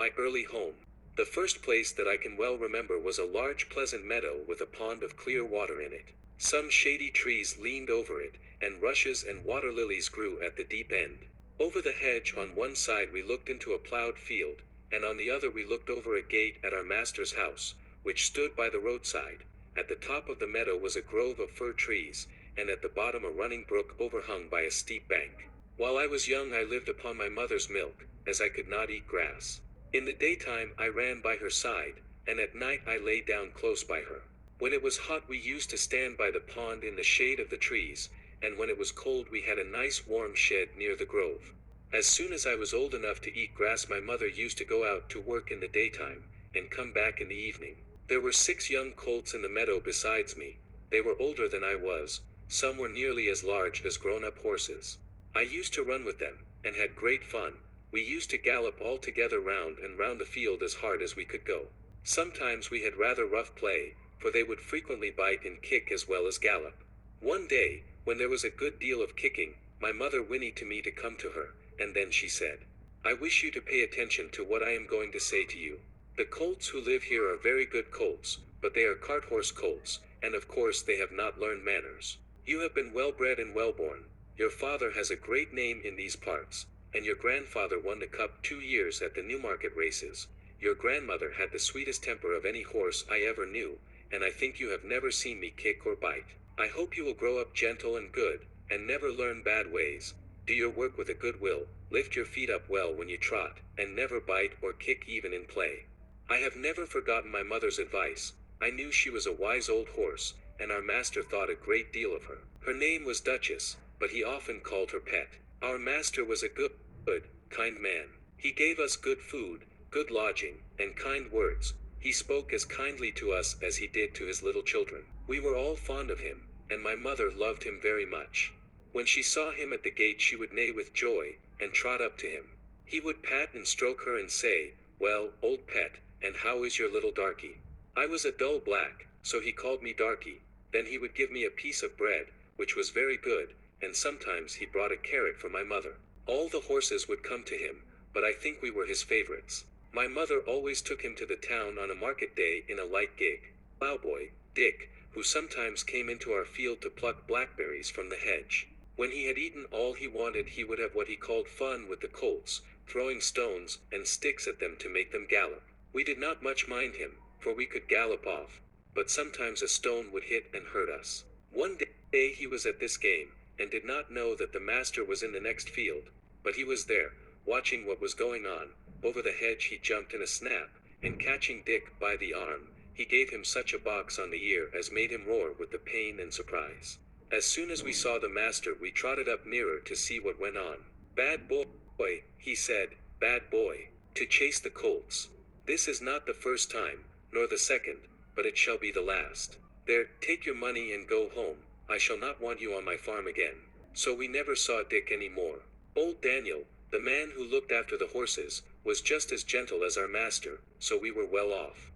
my early home. The first place that I can well remember was a large pleasant meadow with a pond of clear water in it. Some shady trees leaned over it, and rushes and water lilies grew at the deep end. Over the hedge on one side we looked into a plowed field, and on the other we looked over a gate at our master's house, which stood by the roadside. At the top of the meadow was a grove of fir trees, and at the bottom a running brook overhung by a steep bank. While I was young I lived upon my mother's milk, as I could not eat grass. In the daytime I ran by her side, and at night I lay down close by her. When it was hot we used to stand by the pond in the shade of the trees, and when it was cold we had a nice warm shed near the grove. As soon as I was old enough to eat grass my mother used to go out to work in the daytime, and come back in the evening. There were 6 young colts in the meadow besides me. They were older than I was, some were nearly as large as grown-up horses. I used to run with them, and had great fun. We used to gallop all together round and round the field as hard as we could go. Sometimes we had rather rough play, for they would frequently bite and kick as well as gallop. One day, when there was a good deal of kicking, my mother whinnied to me to come to her, and then she said, "I wish you to pay attention to what I am going to say to you. The colts who live here are very good colts, but they are cart-horse colts, and of course they have not learned manners. You have been well-bred and well-born. Your father has a great name in these parts, and your grandfather won the cup 2 years at the Newmarket races. Your grandmother had the sweetest temper of any horse I ever knew, and I think you have never seen me kick or bite. I hope you will grow up gentle and good, and never learn bad ways. Do your work with a good will, lift your feet up well when you trot, and never bite or kick even in play." I have never forgotten my mother's advice. I knew she was a wise old horse, and our master thought a great deal of her. Her name was Duchess, but he often called her Pet. Our master was a good, kind man. He gave us good food, good lodging, and kind words. He spoke as kindly to us as he did to his little children. We were all fond of him, and my mother loved him very much. When she saw him at the gate she would neigh with joy, and trot up to him. He would pat and stroke her and say, "Well, old Pet, and how is your little darky?" I was a dull black, so he called me Darky. Then he would give me a piece of bread, which was very good, and sometimes he brought a carrot for my mother. All the horses would come to him, but I think we were his favorites. My mother always took him to the town on a market day in a light gig. Ploughboy, Dick, who sometimes came into our field to pluck blackberries from the hedge. When he had eaten all he wanted he would have what he called fun with the colts, throwing stones and sticks at them to make them gallop. We did not much mind him, for we could gallop off, but sometimes a stone would hit and hurt us. One day he was at this game, and did not know that the master was in the next field, but he was there, watching what was going on. Over the hedge he jumped in a snap, and catching Dick by the arm, he gave him such a box on the ear as made him roar with the pain and surprise. As soon as we saw the master we trotted up nearer to see what went on. "Bad boy," he said, "bad boy, to chase the colts. This is not the first time, nor the second, but it shall be the last. There, take your money and go home. I shall not want you on my farm again." So we never saw Dick any more. Old Daniel, the man who looked after the horses, was just as gentle as our master, so we were well off.